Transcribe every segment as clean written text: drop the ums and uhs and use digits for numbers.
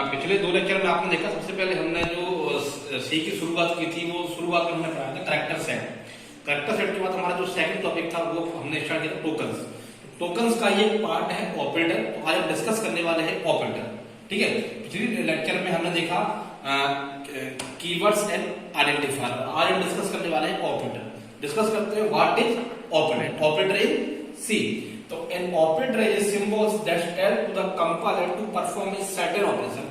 पिछले दो लेक्चर में आपने देखा, सबसे पहले हमने जो सी की शुरुआत की थी वो शुरुआत में हमने पढ़ाया था करैक्टर सेट। करैक्टर सेट के बाद हमारा जो सेकंड टॉपिक था वो हमने स्टार्ट किया टोकन्स। टोकन्स का ये पार्ट है ऑपरेटर, तो आज हम डिस्कस करने वाले हैं ऑपरेटर। ठीक है, पिछले लेक्चर में हमने देखा कीवर्ड्स एंड आइडेंटिफायर, आज हम डिस्कस करने वाले हैं ऑपरेटर। डिस्कस करते हैं व्हाट इज ऑपरेटर। ऑपरेटर इन सी, तो an operator is symbols that help to the compiler to perform a certain operation।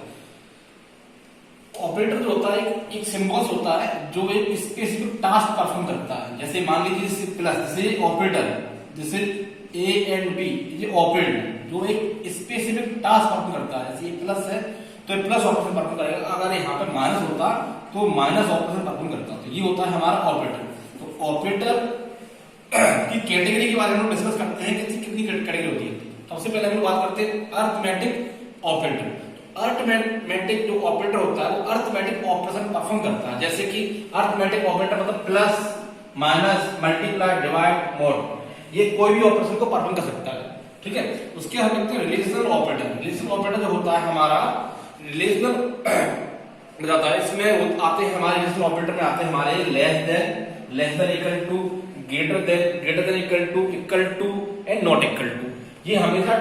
Operator जो होता है एक सिंबल्स होता है जो एक स्पेसिफिक टास्क परफॉर्म करता है। जैसे मान लीजिए प्लस, जैसे ऑपरेटर जैसे ए एंड बी, ये ऑपरेटर जो एक स्पेसिफिक टास्क परफॉर्म करता है। जैसे प्लस है तो प्लस ऑपरेशन परफॉर्म करेगा, अगर यहाँ पे माइनस होता तो माइनस ऑपरेशन परफॉर्म करता। तो ये होता है हमारा ऑपरेटर। तो ऑपरेटर की कैटेगरी के बारे में हम डिस्कस करते हैं कि कितनी कैटेगरी होती है। सबसे पहले हम बात करते हैं अरिथमेटिक ऑपरेटर। अरिथमेटिक जो ऑपरेटर होता है वो अरिथमेटिक ऑपरेशन परफॉर्म करता है। जैसे कि अरिथमेटिक ऑपरेटर मतलब plus, minus, multiply, divide, mode, ये कोई भी ऑपरेशन को परफॉर्म कर सकता है। ठीक है, उसके हम देखते हैं रिलेशनल ऑपरेटर। रिलेशनल ऑपरेटर जो होता है हमारा रिलेशनल हो जाता है, इसमें आते हैं हमारे रिलेशनल ऑपरेटर में आते हैं हमारे less than equal to, greater than equal to and not equal to. ये हमेशा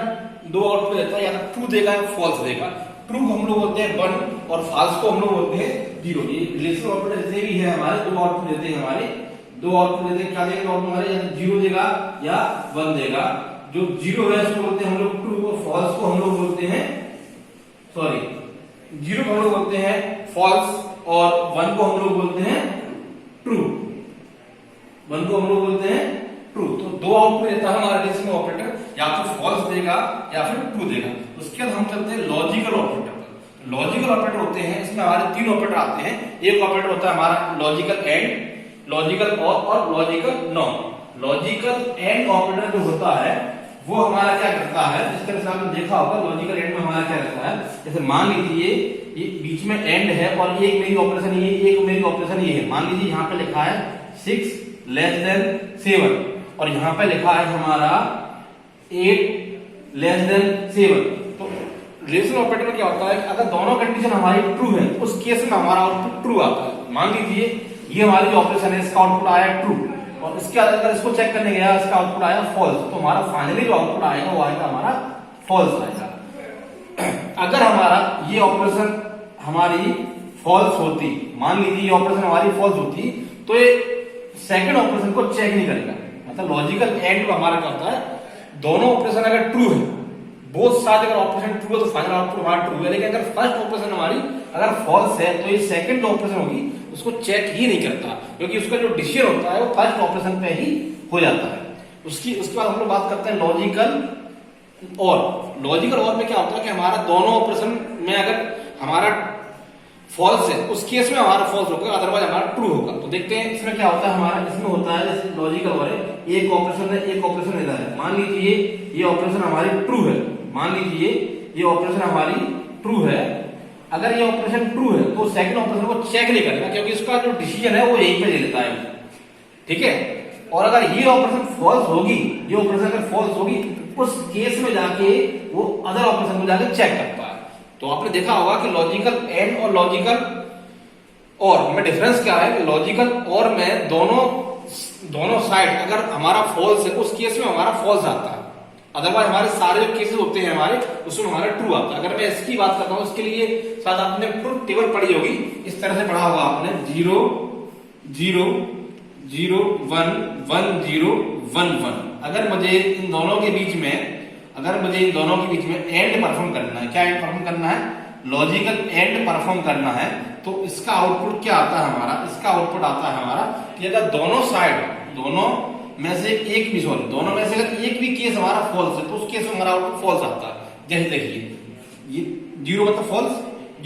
दो आउटपुट देता है, या तो ट्रू देगा या फॉल्स देगा। ट्रू हम लोग बोलते हैं 1 और फॉल्स को हम लोग बोलते हैं 0। ये रिलेशनल ऑपरेटर जैसे भी है हमारे दो आउटपुट देते हैं, दो आउटपुट देते हैं। क्या देगा आउटपुट हमारे, या 0 देगा या 1 देगा। जो 0 है उसको बोलते हैं हम लोग ट्रू, और फॉल्स को हम लोग बोलते हैं 0 को हम लोग बोलते हैं फॉल्स, और 1 को हम लोग बोलते हैं ट्रू। 1 को हम लोग बोलते हैं ट्रू। तो दो आउटपुट देता है हमारा रिलेशनल ऑपरेटर, या तो फॉल्स देगा या फिर ट्रू देगा। उसके बाद हम चलते हैं लॉजिकल ऑपरेटर पर। लॉजिकल ऑपरेटर होते हैं, इसमें हमारे 3 ऑपरेटर आते हैं। एक ऑपरेटर होता है हमारा लॉजिकल एंड, लॉजिकल और logical not. Logical and operator जो होता है वो हमारा क्या करता है, जिस तरह से आपने देखा होगा लॉजिकल एंड में हमारा क्या रहता है। जैसे मान लीजिए ये बीच में एंड है और एक मेरी ऑपरेशन ये, एक मेरी ऑपरेशन ये है। मान लीजिए यहाँ पे लिखा है 6 लेस देन 7 और यहाँ पे लिखा है हमारा 8 लेस देन 7। तो रिलेशनल ऑपरेटर में क्या होता है, अगर दोनों कंडीशन हमारी ट्रू है उस केस में हमारा आउटपुट ट्रू आता है। मान लीजिए ये हमारी जो ऑपरेशन है इसका आउटपुट आया ट्रू, और इसके अगर इसको चेक करने गया इसका आउटपुट आया फॉल्स, तो हमारा फाइनली जो आउटपुट आएगा वो आएगा हमारा फॉल्स आएगा। अगर हमारा ये ऑपरेशन हमारी फॉल्स होती, मान लीजिए ये ऑपरेशन हमारी फॉल्स होती, तो ये सेकंड ऑपरेशन को चेक नहीं करेगा। मतलब लॉजिकल एंड में हमारा क्या होता है, दोनों ऑपरेशन अगर ट्रू है, बोथ साइड अगर ऑपरेशन ट्रू है तो फाइनल आउटपुट हमारा ट्रू है। लेकिन अगर फर्स्ट ऑपरेशन हमारी अगर फॉल्स है तो ये सेकंड ऑपरेशन होगी उसको चेक ही नहीं करता, क्योंकि उसका जो डिसीजन होता है वो फर्स्ट ऑपरेशन पे ही हो जाता है। उसके बाद हम लोग बात करते हैं लॉजिकल और। लॉजिकल और में क्या होता है कि हमारा दोनों ऑपरेशन में अगर हमारा फॉल्स है उस केस में हमारा फॉल्स होगा, अदरवाइज हमारा ट्रू होगा। तो देखते हैं इसमें क्या होता है हमारा। इसमें होता है जैसे लॉजिकल और है, एक ऑपरेशन है, एक ऑपरेशन इधर है। मान लीजिए ये ऑपरेशन हमारी ट्रू है, मान लीजिए ये ऑपरेशन हमारी ट्रू है। अगर ये ऑपरेशन ट्रू है तो सेकंड ऑपरेशन को चेक नहीं करेगा, क्योंकि उसका जो डिसीजन है वो यहीं पे ले लेता है। ठीक है, और अगर ये ऑपरेशन फॉल्स होगी, ये ऑपरेशन अगर फॉल्स होगी उस केस में जाके वो अदर ऑपरेशन को जाके चेक करता है। तो आपने देखा होगा कि लॉजिकल एंड और लॉजिकल और में डिफरेंस क्या है। लॉजिकल और में दोनों साइड अगर हमारा फॉल्स है उस केस में हमारा फॉल्स आता है, अदरवाइज हमारे सारे जो केसेस होते हैं हमारे उसमें हमारा ट्रू आता है। अगर मैं इसकी बात करता हूं, इसके लिए शायद आपने ट्रुथ टेबल पढ़ी होगी, इस तरह से पढ़ा होगा आपने 0 0 0 1 1 0 1 1। अगर मुझे इन दोनों के बीच में एंड परफॉर्म करना है, क्या एंड परफॉर्म करना है, लॉजिकल एंड परफॉर्म करना है, तो इसका आउटपुट क्या आता है हमारा, इसका आउटपुट आता है हमारा कि अगर दोनों में से एक भी, सॉरी दोनों में से अगर एक भी केस हमारा फॉल्स है तो उस केस में हमारा आउटपुट फॉल्स आता है। जैसे देखिए ये 0 मतलब फॉल्स,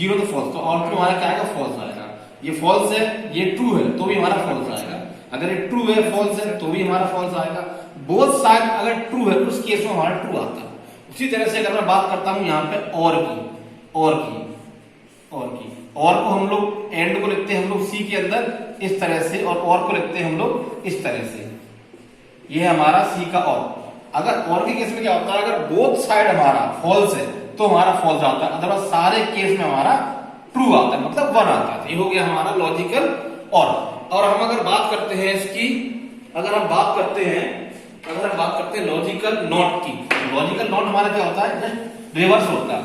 0 तो फॉल्स, तो आउटपुट हमारा क्या आएगा, फॉल्स आएगा। ये फॉल्स है, ये ट्रू है तो भी हमारा फॉल्स आएगा। अगर ये ट्रू है, फॉल्स है तो भी हमारा फॉल्स आएगा। बोथ साइड अगर ट्रू है उस केस में हमारा ट्रू आता है। उसी तरह से अगर मैं बात करता हूं यहाँ पे और को हम लोग एंड को लिखते हैं हम लोग सी के अंदर इस तरह से, और को लिखते हैं हम लोग इस तरह से। ये है हमारा सी का और। अगर और के केस में क्या होता है, अगर बोथ साइड हमारा फॉल्स है तो तो हमारा फॉल्स आता है, अदरवाइज सारे केस में हमारा ट्रू आता है, मतलब 1 आता है। ये हो गया हमारा लॉजिकल और हम अगर बात करते हैं इसकी, अगर हम बात करते हैं लॉजिकल नॉट की, लॉजिकल नॉट हमारा क्या होता है, जस्ट रिवर्स होता है।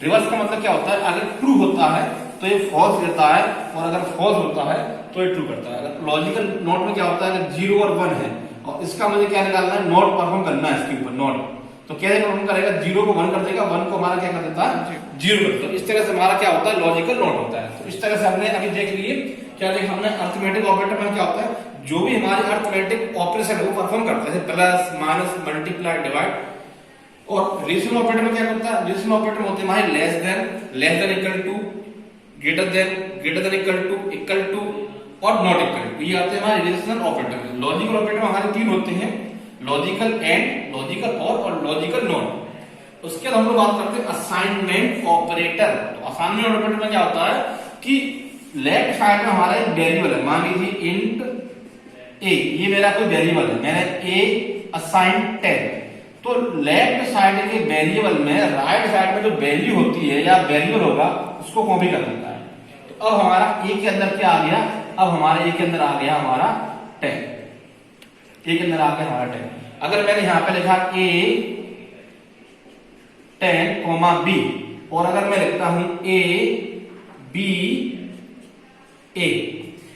रिवर्स का मतलब क्या होता है, अगर ट्रू होता है तो ये फॉल्स देता है, और अगर फॉल्स होता है तो ये ट्रू करता है। अगर लॉजिकल नॉट में क्या होता है, अगर 0 और 1 है और इसका मुझे क्या निकालना है, नॉट परफॉर्म करना है इसके ऊपर, नॉट तो कैसे परफॉर्म करेगा, 0 को 1 कर देगा, 1 को हमारा क्या कर देता है, 0 कर देता है। इस तरह से हमारा क्या होता है, लॉजिकल नॉट होता है। तो इस तरह से हमने अभी देख लिए, क्या देखा हमने, अरिथमेटिक ऑपरेटर में क्या होता है, जो भी हमारे अरिथमेटिक ऑपरेशन है वो परफॉर्म करता है, प्लस माइनस मल्टीप्लाई डिवाइड। और रेशनल ऑपरेटर में क्या करता है, रेशनल ऑपरेटर में होते हैं हमारे less than equal to, greater than equal to और नॉट इक्वल टू, ये आते हैं हमारे रिलेशनल ऑपरेटर। लॉजिकल ऑपरेटर हमारे 3 होते हैं, लॉजिकल एंड, लॉजिकल और लॉजिकल नॉट। उसके बाद हम लोग बात करते हैं असाइनमेंट ऑपरेटर। तो असाइनमेंट ऑपरेटर में क्या होता है कि लेफ्ट साइड में हमारा एक वेरिएबल है, मान लीजिए इंट ए, ये मेरा कोई वेरिएबल है, मैंने ए असाइन 10, तो लेफ्ट साइड के वेरिएबल में राइट साइड में जो वैल्यू होती है या वेरिएबल होगा उसको कॉपी कर देता है। तो अब हमारा ए के अंदर क्या आ गया, अब हमारे ए के अंदर आ गया हमारा 10, ए के अंदर आ गया हमारा 10। अगर मैंने यहां पे लिखा ए 10, बी, और अगर मैं लिखता हूं ए बी ए,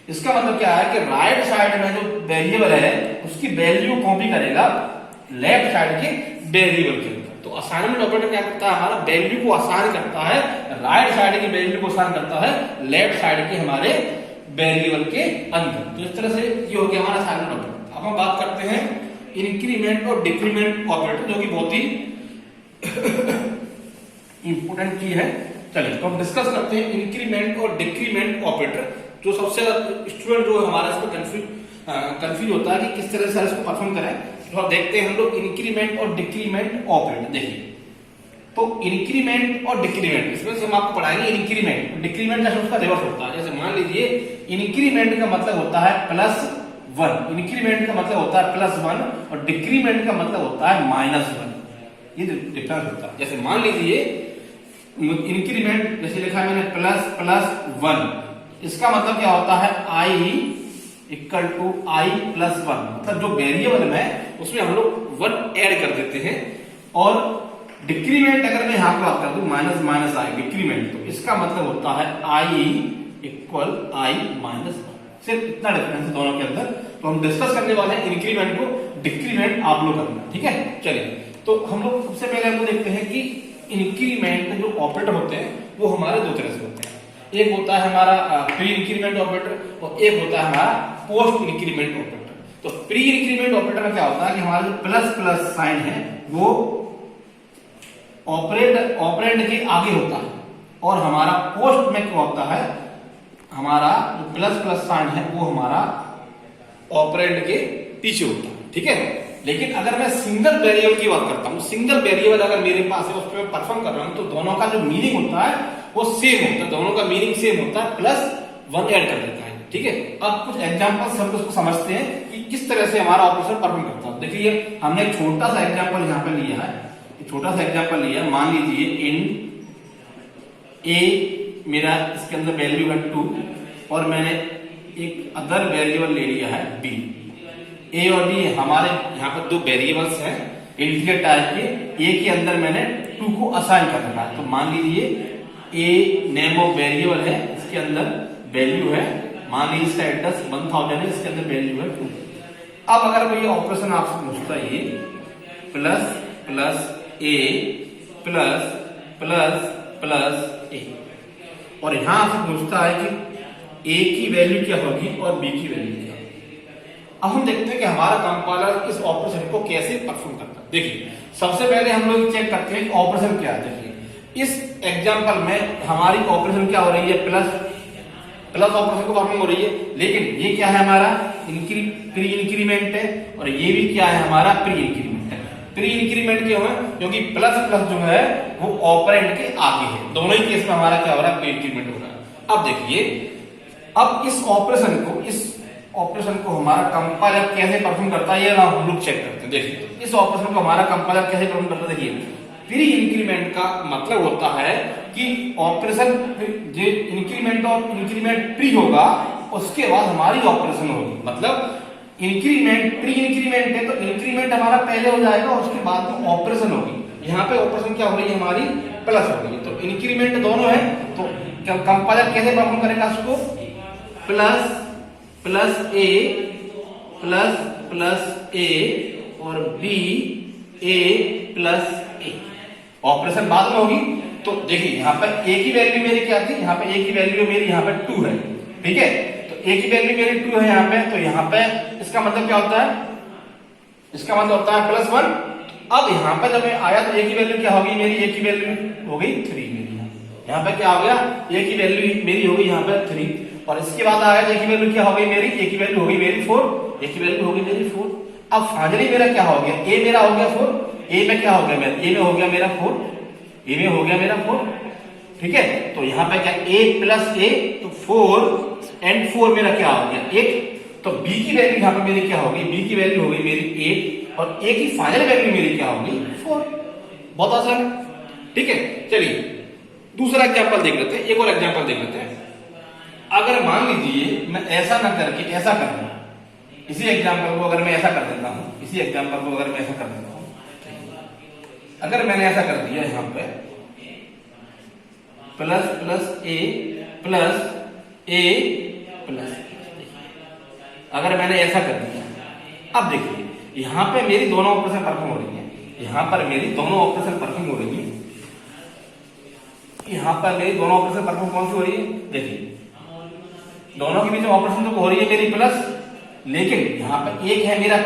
इसका मतलब क्या है कि राइट साइड में जो वेरिएबल है उसकी वैल्यू कॉपी करेगा लेफ्ट साइड के वेरिएबल के अंदर। तो असाइनमेंट ऑपरेटर क्या करता है, हमारा वैल्यू को असाइन करता है, राइट साइड की वैल्यू को असाइन करता है लेफ्ट साइड के हमारे वेरिएबल के अंदर। तो इस तरह से ये हो गया हमारा असाइनमेंट ऑपरेटर। अब हम बात करते हैं इंक्रीमेंट और डिक्रीमेंट ऑपरेटर, जो कि बहुत ही इंपोर्टेंट चीज है। चलिए तो हम डिस्कस करते हैं इंक्रीमेंट और डिक्रीमेंट ऑपरेटर। जो सबसे स्टूडेंट जो हमारा इसको कंफ्यूज होता है कि किस तरह से इसको परफॉर्म करें, तो अब देखते हैं हम लोग इंक्रीमेंट और डिक्रीमेंट ऑपरेटर। देखिए तो इंक्रीमेंट और डिक्रीमेंट, इसमें से हम आपको पढ़ाएंगे इंक्रीमेंट, डिक्रीमेंट का उसका रिवर्स होता है। जैसे मान लीजिए इंक्रीमेंट का मतलब होता है +1, इंक्रीमेंट का मतलब होता है +1 और डिक्रीमेंट का मतलब होता है -1। ये डिफरेंस होता है। जैसे मान लीजिए इंक्रीमेंट जैसे लिखा है मैंने ++1, इसका मतलब क्या होता है i = i + 1, मतलब जो वेरिएबल में उसमें हम लोग 1 ऐड कर देते हैं। और डिक्रीमेंट अगर मैं यहां पर बात कर दूं -i डिक्रीमेंट, तो इसका मतलब होता है i = i - 1। सिर्फ इतना डिफरेंस है दोनों के अंदर। तो हम डिस्कस करने वाले हैं इंक्रीमेंट को, डिक्रीमेंट आप लोग करना, ठीक है। चलिए तो हम लोग सबसे पहले हम लोग देखते हैं कि इंक्रीमेंट के जो ऑपरेटर होते हैं वो हमारे 2 तरह से होते हैं। एक होता है हमारा प्री इंक्रीमेंट ऑपरेटर और एक होता है हमारा पोस्ट इंक्रीमेंट ऑपरेटर। तो प्री इंक्रीमेंट ऑपरेटर में क्या होता है कि हमारा जो प्लस साइन है वो ऑपरेंड के आगे होता है, और हमारा पोस्ट में क्या होता है, हमारा जो प्लस साइन है वो हमारा ऑपरेंड के पीछे होता है, ठीक है। लेकिन अगर मैं सिंगल वेरिएबल की बात करता हूं, सिंगल वेरिएबल अगर मेरे पास है उस पर मैं परफॉर्म कर रहा हूं, तो दोनों का जो मीनिंग होता है वो सेम होता है, दोनों का मीनिंग सेम होता है, +1 ऐड कर देता है, ठीक है। अब कुछ एग्जांपल्स हम उसको समझते हैं कि किस तरह से हमारा ऑपरेशन परफॉर्म करता है। देखिए हमने एक छोटा सा एग्जांपल यहां पर लिया है, छोटा सा एग्जांपल लिया है। मान लीजिए इन ए मेरा इसके अंदर वैल्यू है 2 और मैंने एक अदर वेरिएबल ले लिया है b। ए और बी हमारे यहाँ पर 2 वेरिएबल्स हैं इंटीजर टाइप के। ए के अंदर मैंने 2 को असाइन कर रखा है। तो मान लीजिए ए नेम ऑफ वेरिएबल है, इसके अंदर वैल्यू है, मान लीजिए इसका एड्रेस 1000 है, इसके अंदर वैल्यू है 2। अब अगर कोई ऑपरेशन आपसे पूछता है ये ++a +++a, और यहां आपसे पूछता है कि a की वैल्यू क्या होगी और b की वैल्यू क्या होगी। अब हम देखते हैं कि हमारा कंपाइलर इस ऑपरेशन को कैसे परफॉर्म करता है। देखिए सबसे पहले हम लोग चेक करते हैं ऑपरेशन क्या है। देखिए इस एग्जांपल में हमारी ऑपरेशन क्या हो रही है, प्लस ऑपरेशन को परफॉर्म हो रही है, लेकिन ये क्या है हमारा प्री इंक्रीमेंट है, और ये भी क्या है हमारा प्री इंक्रीमेंट है। प्री इंक्रीमेंट क्यों है, क्योंकि प्लस जो है वो ऑपरेंड के आगे है। दोनों ही केस में हमारा क्या हो रहा है, प्री इंक्रीमेंट हो रहा है। अब देखिए अब इस ऑपरेशन को हमारा कंपाइलर कैसे परफॉर्म करता है, ये हम लोग चेक करते हैं। देखिए इस ऑपरेशन को हमारा कंपाइलर कैसे परफॉर्म करता है। देखिए प्री इंक्रीमेंट का मतलब होता है कि ऑपरेशन जो इंक्रीमेंट और इंक्रीमेंट प्री होगा उसके बाद हमारी ऑपरेशन होगी। मतलब इंक्रीमेंट प्री इंक्रीमेंट है तो इंक्रीमेंट हमारा पहले हो जाएगा और उसके बाद में ऑपरेशन होगी। यहाँ पे ऑपरेशन क्या हो रही है हमारी, प्लस हो रही है। तो इंक्रीमेंट दोनों है तो कंपाइलर कैसे परफॉर्म करेगा उसको, प्लस प्लस ए प्लस प्लस ए और बी ए प्लस ए, ऑपरेशन बाद में होगी। तो देखिए यहाँ पर ए की वैल्यू मेरी क्या थी, यहाँ पे ए की वैल्यू मेरी यहाँ पे 2 है, ठीक है। तो ए की वैल्यू मेरी 2 है यहाँ पे, तो यहाँ पे इसका मतलब क्या होता है, इसका मतलब होता है +1। अब यहाँ पे जब मैं आया तो ए की वैल्यू क्या होगी मेरी, ए की वैल्यू हो गई 3 मेरी, यहाँ पे क्या हो गया, ए की वैल्यू मेरी हो गई यहाँ पे 3 और इसके बाद आया ए की वैल्यू क्या हो गई मेरी, ए की वैल्यू हो गई मेरी 4, ए की वैल्यू हो गई मेरी 4। अब फाइनली मेरा क्या हो गया, ए मेरा हो गया 4, ए में क्या हो गया मेरा, ए में हो गया मेरा 4, ए में हो गया मेरा 4, ठीक है। तो यहाँ पे क्या a प्लस ए, तो 4 एंड 4 मेरा क्या हो गया 8। तो b की वैल्यू यहाँ पे मेरी क्या होगी, b की वैल्यू हो गई मेरी 8 और a की फाइनल वैल्यू मेरी क्या होगी 4। बहुत आसान है, ठीक है। चलिए दूसरा एग्जांपल देख लेते हैं, एक और एग्जांपल देख लेते हैं। अगर मान लीजिए मैं ऐसा ना करके ऐसा कर दूं, इसी एग्जांपल को अगर मैं ऐसा कर देता हूं, इसी एग्जांपल को अगर मैं ऐसा कर देता हूं, अगर मैंने ऐसा कर दिया यहां पे प्लस प्लस ए प्लस ए प्लस, अगर मैंने ऐसा कर दिया, अब देखिए यहां पे मेरी दोनों ऑपरेशन परफॉर्म हो रही है, यहां पर मेरी दोनों ऑपरेशन परफॉर्म हो रही है, यहां पर मेरी दोनों ऑपरेशन परफॉर्म कौन सी हो रही है, देखिए दोनों के बीच में ऑपरेशन तो हो रही है मेरी प्लस, लेकिन यहां पर एक है मेरा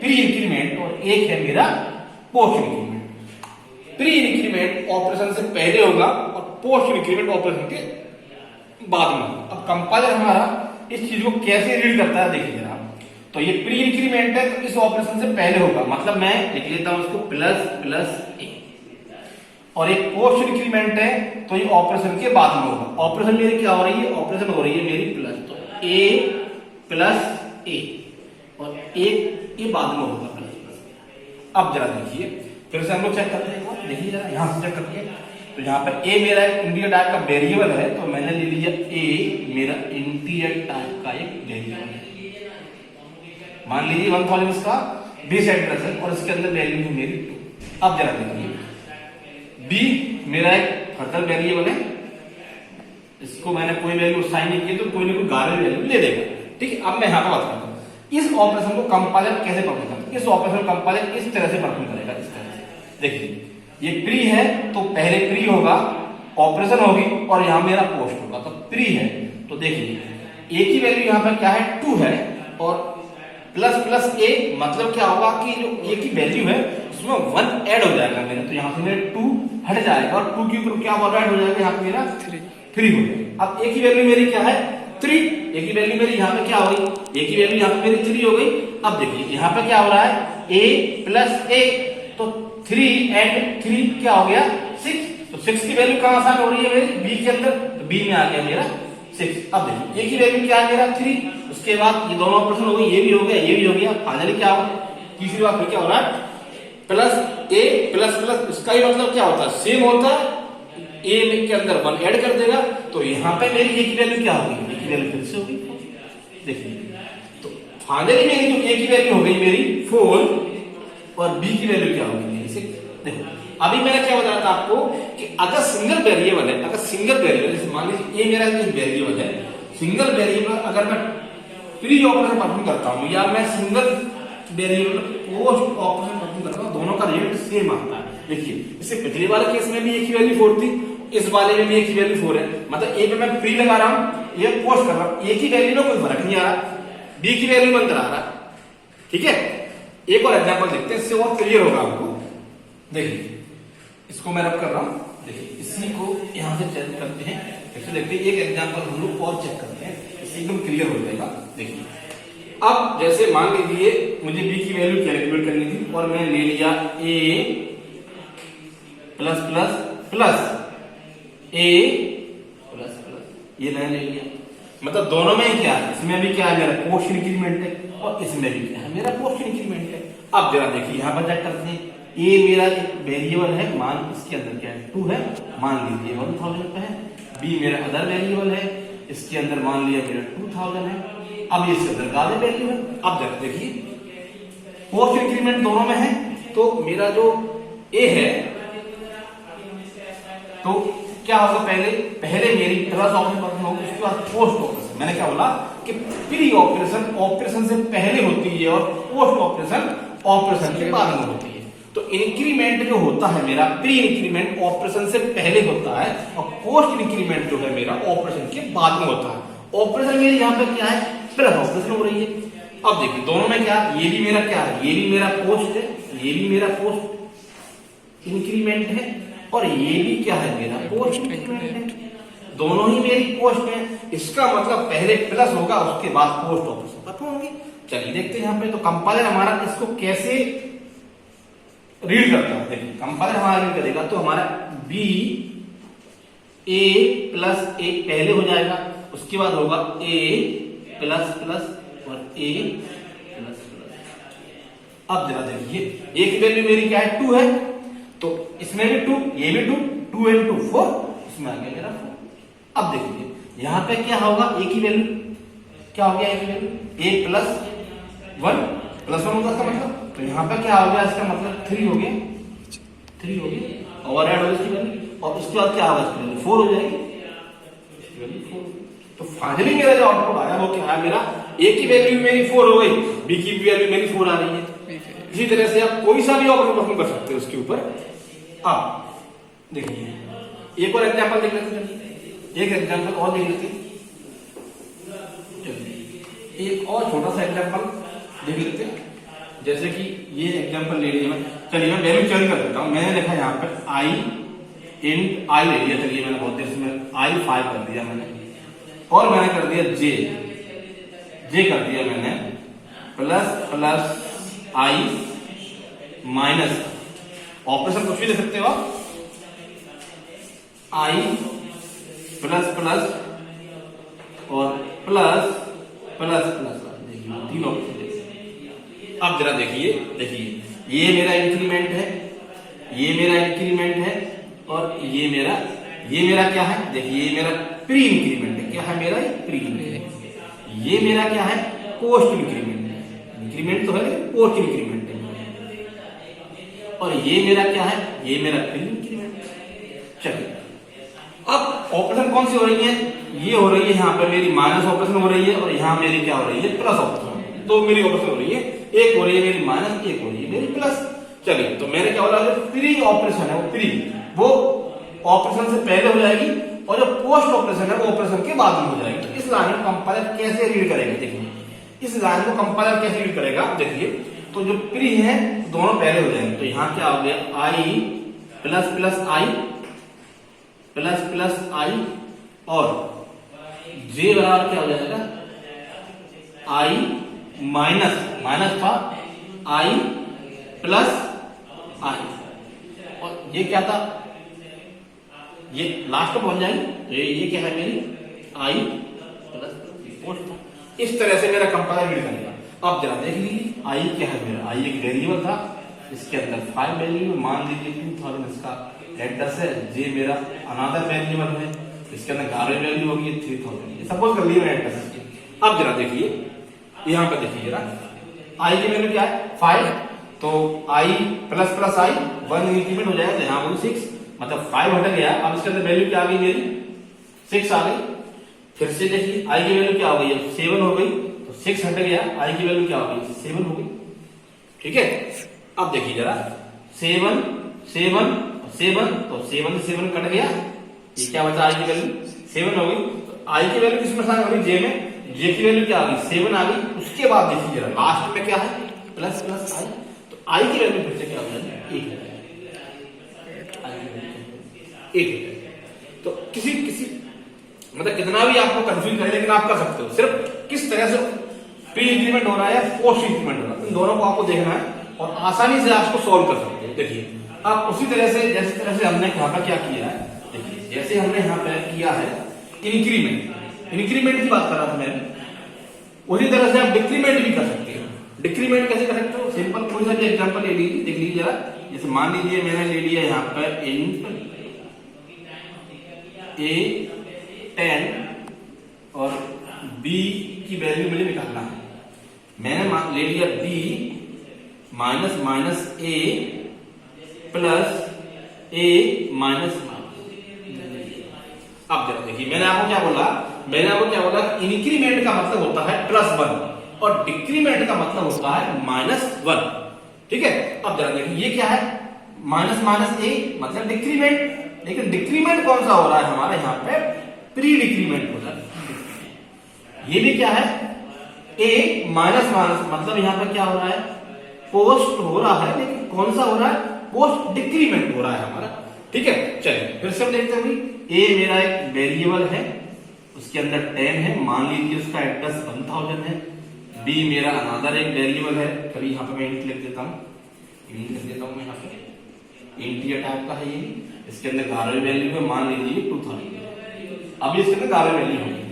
प्री इंक्रीमेंट और एक है मेरा post increment. Pre increment operation से पहले होगा और पोस्ट इंक्रीमेंट ऑपरेशन के बाद में। अब कंपाइलर हमारा इस चीज को कैसे रीड करता है देखिए जरा। तो ये प्री इंक्रीमेंट है तो इस ऑपरेशन से पहले होगा, मतलब मैं लिख लेता हूं इसको प्लस प्लस ए, और एक पोस्ट इंक्रीमेंट है तो ये ऑपरेशन के बाद में होगा। ऑपरेशन मेरी क्या हो रही है, ऑपरेशन हो रही है मेरी प्लस, तो ए प्लस ए और ए बाद में होगा प्लस प्लस। अब जरा देखिए फिर से हम लोग चेक करते हैं, देखिए जरा यहां से चेक करते हैं। तो यहाँ पर ए मेरा इंटीजर टाइप का वेरिएबल है, तो मैंने ले लिया ए मेरा इंटीजर टाइप का एक वेरिएबल है, मान लीजिए 1000 इसका बेस एड्रेस है और इसके अंदर वैल्यू है मेरी 2। अब जरा देखिए बी मेरा एक फर्दर वेरिएबल है, इसको मैंने कोई वैल्यू असाइन नहीं की तो कोई ना कोई गारंटी वैल्यू ले देगा, ठीक है। अब मैं यहाँ पर बात करता हूँ इस ऑपरेशन को कंपाइलर कैसे परफॉर्म करता है। इस ऑपरेशन को कंपाइलर इस तरह से परफॉर्म करेगा, इस तरह से देखिए ये प्री है तो पहले प्री होगा, ऑपरेशन होगी और यहां मेरा पोस्ट होगा, तो प्री है तो देखिए ए की वैल्यू यहां पर क्या है 2 है और प्लस प्लस ए मतलब क्या होगा कि जो ए की वैल्यू है उसमें 1 ऐड हो जाएगा मेरा, तो यहां से मेरे 2 हट जाएगा और 2 के ऊपर क्या ऐड हो जाएगा यहाँ पे मेरा 3 हो जाएगा। अब ए की वैल्यू मेरी क्या है 3, ए की वैल्यू मेरी यहाँ पे क्या हो गई, ए की वैल्यू यहाँ पे मेरी 3 हो गई। अब देखिए यहाँ पे क्या हो रहा है ए प्लस ए, तो 3 एंड 3 क्या हो गया 6, तो 6 की वैल्यू कहां आसान हो रही है मेरी बी के अंदर, तो बी में आ गया मेरा 6। अब देखिए ए की वैल्यू क्या है मेरा 3, उसके बाद ये दोनों ऑपरेशन हो गए, ये भी हो गया ये भी हो गया, फाइनली क्या होगा तीसरी बात फिर क्या हो रहा है प्लस ए प्लस प्लस, इसका ही मतलब क्या होता है सेम होता है, ए के अंदर 1 ऐड कर देगा, तो यहाँ पे मेरी ए की वैल्यू क्या होगी, ए की वैल्यू फिर से होगी देखिए। तो फाइनली मेरी जो ए की वैल्यू हो गई मेरी 4 और बी की वैल्यू क्या होगी मेरी 6। देखो अभी मैंने क्या बताया था आपको कि अगर सिंगल वेरिएबल है, अगर सिंगल वेरिएबल जैसे मान लीजिए ए मेरा एक वेरिएबल है, सिंगल वेरिएबल अगर मैं प्री ऑपरेशन परफॉर्म करता हूं या मैं single variable post operation perform करता हूं, दोनों का रिजल्ट सेम आता है। देखिए इससे पिछले वाले केस में भी ए की वैल्यू 4 थी, इस वाले में भी ए की वैल्यू 4 है, मतलब ए पे मैं प्री लगा रहा हूं ये पोस्ट कर रहा हूं, ए की वैल्यू में कोई फर्क नहीं आ रहा, बी की वैल्यू में अंतर आ रहा, ठीक है। एक और एग्जांपल देखते हैं, इससे और क्लियर होगा आपको। देखिए इसको मैं रब कर रहा हूं, देखिए इसी को यहां से चेक करते हैं, देखते एक एग्जांपल हम लोग और चेक करते हैं, इससे एकदम क्लियर हो जाएगा। देखिए अब जैसे मान लीजिए मुझे बी की वैल्यू कैलकुलेट करनी थी और मैंने ले लिया ए प्लस प्लस प्लस ए प्लस प्लस, ये मैंने ले लिया, मतलब दोनों में क्या है, इसमें भी क्या है मेरा पोस्ट इंक्रीमेंट है और इसमें भी क्या है मेरा पोस्ट इंक्रीमेंट है। अब जरा देखिए यहां पर चेक करते हैं ए मेरा एक वेरिएबल है, मान इसके अंदर क्या है 2 है, मान लीजिए 1000 पे है। बी मेरा अदर वेरिएबल है, इसके अंदर मान लिया मेरा 2000 है। अब ये इसके अंदर गाले वैल्यू है। अब देखिए पोस्ट इंक्रीमेंट दोनों में है, तो मेरा जो ए है तो क्या होगा, पहले मेरी प्लस ऑपरेशन होगी, उसके बाद पोस्ट ऑपरेशन। मैंने क्या बोला कि प्री ऑपरेशन ऑपरेशन से पहले होती है और पोस्ट ऑपरेशन ऑपरेशन के बाद में होती है। तो इंक्रीमेंट जो होता है मेरा, प्री इंक्रीमेंट ऑपरेशन से पहले होता है और पोस्ट इंक्रीमेंट जो है मेरा ऑपरेशन के बाद में होता है। ऑपरेशन मेरी यहाँ पे क्या है, प्लस ऑपरेशन हो रही है। अब देखिए दोनों में क्या, ये भी मेरा क्या है, ये भी मेरा पोस्ट है, ये भी मेरा पोस्ट इंक्रीमेंट है और ये भी क्या है मेरा पोस्ट इंक्रीमेंट है। दोनों ही मेरी पोस्ट है, इसका मतलब पहले प्लस होगा उसके बाद पोस्ट ऑपरेशन खत्म होंगे। चलिए देखते हैं यहाँ पे, तो कंपाइलर हमारा इसको कैसे रीड करता है। देखिए कंपाइलर हमारा रीड करेगा तो हमारा बी ए प्लस ए पहले हो जाएगा, उसके बाद होगा ए प्लस प्लस और ए प्लस प्लस। अब जरा देखिए ए की वैल्यू मेरी क्या है 2 है, तो इसमें भी 2, ये भी 2, 2 into 4, इसमें आ गया मेरा 4। अब देखिए यहां पे क्या होगा, ए की वैल्यू क्या हो गया, ए की वैल्यू ए प्लस 1 प्लस 1 होगा इसका मतलब, तो यहां पे क्या हो गया, इसका मतलब 3 हो गया, 3 हो गया ओवर ऐड हो इसकी वैल्यू, और उसके बाद क्या होगा इसकी वैल्यू 4 हो जाएगी, इसकी वैल्यू 4। तो फाइनली मेरा जो आउटपुट आया वो क्या है, मेरा ए की वैल्यू मेरी 4 हो गई, बी की वैल्यू मेरी 4 आ रही है। इसी तरह से आप कोई सा भी ऑपरेशन कर सकते हो उसके ऊपर। अब देखिए एक और एग्जांपल देख लेते हैं, एक एग्जांपल और देख लेते हैं, एक और छोटा सा एग्जांपल देख लेते हैं। जैसे कि ये एग्जांपल ले लिया, चलिए मैं वैल्यू चेंज कर देता हूं। मैंने लिखा यहाँ पे आई इन आई ले लिया, चलिए मैंने बहुत देर में आई 5 कर दिया मैंने, और मैंने कर दिया जे कर दिया मैंने प्लस प्लस आई माइनस, ऑपरेशन कुछ भी दे सकते हो आप, आई प्लस प्लस और प्लस प्लस प्लस, देखिए 3 ऑपरेशन। अब जरा देखिए ये मेरा इंक्रीमेंट है, ये मेरा इंक्रीमेंट है और ये मेरा क्या है, देखिए ये मेरा प्री इंक्रीमेंट है। क्या है मेरा प्री इंक्रीमेंट, ये मेरा क्या है पोस्ट इंक्रीमेंट है। इंक्रीमेंट तो है पोस्ट इंक्रीमेंट है, और ये मेरा क्या है, ये मेरा प्री इंक्रीमेंट। चलिए अब ऑपरेशन कौन सी हो रही है, ये हो रही है यहाँ पर मेरी माइनस ऑपरेशन हो रही है, और यहाँ मेरी क्या हो रही है प्लस ऑपरेशन। तो मेरी ऑपरेशन हो रही है, एक हो रही है मेरी माइनस, एक हो रही है मेरी प्लस। चलिए तो मैंने क्या बोला, प्री ऑपरेशन है वो ऑपरेशन से पहले हो जाएगी, और जो पोस्ट ऑपरेशन है वो ऑपरेशन के बाद में हो जाएगी। तो इस लाइन को कंपाइलर कैसे रीड करेगा, देखिए इस लाइन को कंपाइलर कैसे रीड करेगा, देखिए तो जो प्री है दोनों पहले हो जाएंगे। तो यहाँ क्या हो गया, आई प्लस प्लस आई प्लस प्लस आई, और जे बराबर क्या हो जाएगा, आई माइनस था आई प्लस आई, और ये क्या था, ये लास्ट में पहुंच जाएगी। ये क्या है मेरी आई प्लस पोस्ट था। इस तरह से मेरा कंपाइलर रीड करेगा। अब जरा देख लीजिए आई क्या है मेरा, आई एक वेरिएबल था, इसके अंदर 5 वैल्यू, मान लीजिए 2000 इसका एड्रेस है, जे मेरा अनदर वेरिएबल है, इसके अंदर गारे वैल्यू होगी 3000, सपोज कर लिए एड्रेस इसके। अब जरा देखिए यहाँ पे देखिए जरा आई की वैल्यू क्या है 5, तो आई प्लस प्लस आई 1 इंक्रीमेंट हो जाएगा, तो यहाँ होगी 6, मतलब 5 हट गया। अब इसके अंदर वैल्यू क्या आ गई मेरी 6 आ गई। फिर से देखिए आई की वैल्यू क्या हो गई, 7 हो गई, तो 6 हट गया, आई की वैल्यू क्या हो गई 7 हो गई। ठीक है, अब देखिए जरा 7 7 7, तो 7 से 7 कट गया, ये क्या बचा आई की वैल्यू 7 हो गई। तो आई की वैल्यू किसमें आ गई, जे में, जे की वैल्यू क्या आ गई 7 आ गई। उसके बाद देखिए जरा लास्ट में क्या है प्लस प्लस आई, तो आई की वैल्यू फिर से क्या हो जाएगी 1। तो किसी मतलब कितना भी आपको कंफ्यूज करे, लेकिन आप कर सकते हो। सिर्फ किस तरह से प्री इंक्रीमेंट हो रहा है या पोस्ट इंक्रीमेंट हो रहा है, इन दोनों को आपको देखना है और आसानी से आपको सॉल्व कर सकते हो। देखिए आप उसी तरह से जैसे तरह से हमने यहाँ पर क्या किया है, देखिए जैसे हमने यहाँ पर किया है इंक्रीमेंट की बात कर रहा था मैं, उसी तरह से आप डिक्रीमेंट भी कर सकते हो। डिक्रीमेंट कैसे कर सकते हो? सिंपल कोई सा भी एग्जांपल ले लीजिए, देख लीजिए जरा। जैसे मान लीजिए मैंने ले लिया यहाँ पर इंट A10 और B की वैल्यू मुझे निकालना है। मैंने ले लिया B minus minus A plus A minus. अब जरा देखिए, मैंने आपको क्या बोला, इंक्रीमेंट का मतलब होता है +1 और डिक्रीमेंट का मतलब होता है -1। ठीक है, अब जरा देखिए ये क्या है, माइनस माइनस ए मतलब डिक्रीमेंट, लेकिन डिक्रीमेंट कौन सा हो रहा है हमारा यहाँ पे, प्री डिक्रीमेंट हो रहा है। ये भी क्या है, ए माइनस माइनस मतलब यहाँ पर क्या हो रहा है, पोस्ट हो रहा है, लेकिन कौन सा हो रहा है, पोस्ट डिक्रीमेंट हो रहा है हमारा। ठीक है, चलिए फिर से देखते हैं। ए मेरा एक वेरिएबल है, उसके अंदर 10 है, मान लीजिए उसका एड्रेस 1000 है। बी मेरा अनदर एक वेरिएबल है, कभी यहाँ पे मैं इंट लिख देता हूँ, मैं यहाँ पे इंट टाइप का है ये। इसके अंदर 11 वैल्यू है, मान लीजिए 2000। अब इसके अंदर 11 वैल्यू होगी।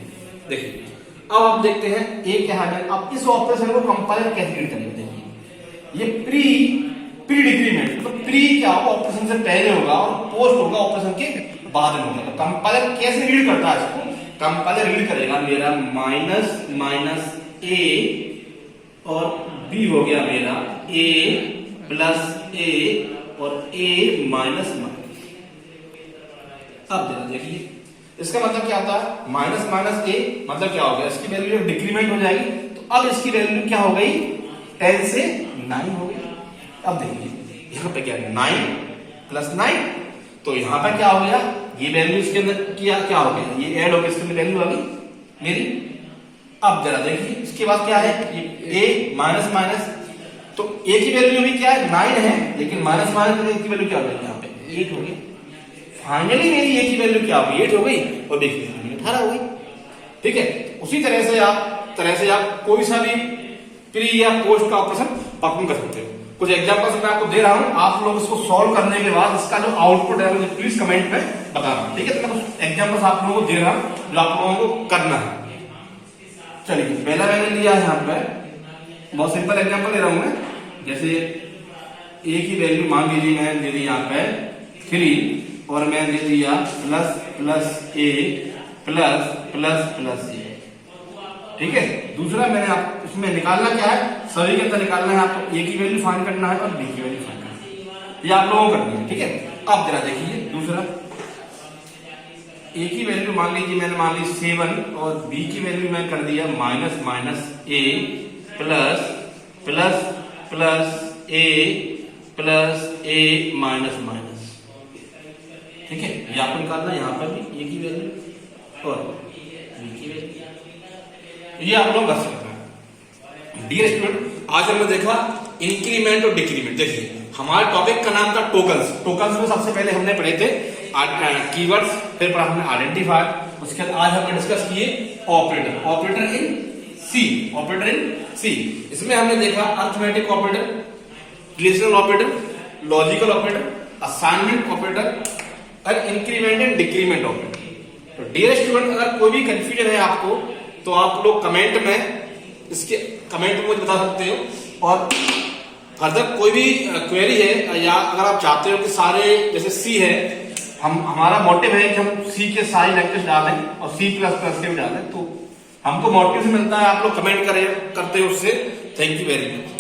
देखिए अब आप देखते हैं ए क्या है। अब इस ऑपरेशन को कंपाइलर कैसे रीड करेंगे, देखिए ये प्री डिक्रीमेंट, तो प्री क्या होगा, ऑपरेशन से पहले होगा, और पोस्ट होगा ऑपरेशन के बाद में होगा। तो कंपाइलर कैसे रीड करता है इसको, कंपाइलर रीड करेगा मेरा माइनस माइनस ए और बी हो गया मेरा ए प्लस ए और ए माइनस माइनस। अब जरा देखिए इसका मतलब क्या होता है, माइनस माइनस ए मतलब क्या हो गया, इसकी वैल्यू डिक्रीमेंट हो जाएगी। तो अब इसकी वैल्यू क्या हो गई, 10 से 9 हो गई। अब देखिए यहाँ पे क्या है, 9 प्लस 9, तो यहाँ पे क्या हो गया, ये वैल्यू इसके अंदर क्या हो गया, ये ऐड हो गया, इसके अंदर वैल्यू आ गई मेरी। अब जरा देखिए इसके बाद क्या है, ये a माइनस माइनस, तो a की वैल्यू भी क्या है, 9 है, लेकिन माइनस माइनस की वैल्यू क्या हो गई, यहाँ पे 8 हो गई। फाइनली मेरी a की वैल्यू क्या हो गई, 8 हो गई, और b की वैल्यू 18 हो गई। ठीक है, उसी तरह से आप कोई सा भी प्री या पोस्ट का ऑपरेशन परफॉर्म कर सकते हो। कुछ एग्जांपल्स मैं आपको दे रहा हूं, आप लोग इसको सॉल्व करने के बाद इसका जो आउटपुट है मुझे प्लीज कमेंट में बताना। ठीक है, तो मैं कुछ एग्जांपल्स आप लोगों को दे रहा हूं जो आप लोगों को करना है। चलिए पहला मैंने लिया है यहाँ पे, बहुत सिंपल एग्जांपल ले रहा हूं मैं। जैसे ए की वैल्यू मान लीजिए मैंने दे दी यहाँ पे 3 और मैंने दे दिया प्लस प्लस ए प्लस प्लस प्लस ए। ठीक है, दूसरा मैंने आप इसमें निकालना क्या है, सभी के अंदर निकालना है आपको, ए की वैल्यू फाइंड करना है और बी की वैल्यू फाइंड करना है, ये आप लोगों को करनी है। ठीक है, अब जरा देखिए दूसरा, ए की वैल्यू मान ली 7 और बी की वैल्यू मैं कर दिया माइनस माइनस ए प्लस प्लस प्लस ए प्लस ए माइनस माइनस। ठीक है, ये आपको निकालना है, यहाँ पर भी ए की वैल्यू और बी की वैल्यू, ये आप लोग कर सकते हैं। डियर स्टूडेंट, आज हमने देखा इंक्रीमेंट और डिक्रीमेंट। देखिए हमारे टॉपिक का नाम था टोकन्स। टोकन्स में सबसे पहले हमने पढ़े थे कीवर्ड्स, फिर पढ़ा हमने आइडेंटिफायर, उसके बाद आज हमने डिस्कस किए ऑपरेटर इन सी। इसमें हमने देखा arithmetic operator, relational operator, logical operator, assignment operator और इंक्रीमेंट एंड डिक्रीमेंट ऑपरेटर। तो डियर स्टूडेंट, अगर कोई भी कंफ्यूजन है आपको तो आप लोग कमेंट में मुझे बता सकते हो। और फर्दर कोई भी क्वेरी है, या अगर आप चाहते हो कि सारे जैसे सी है, हमारा मोटिव है कि हम सी के सारी लैंग्वेज डालें और C++ के भी डालें, तो हमको मोटिव से मिलता है, आप लोग कमेंट करते हो उससे। Thank you very much.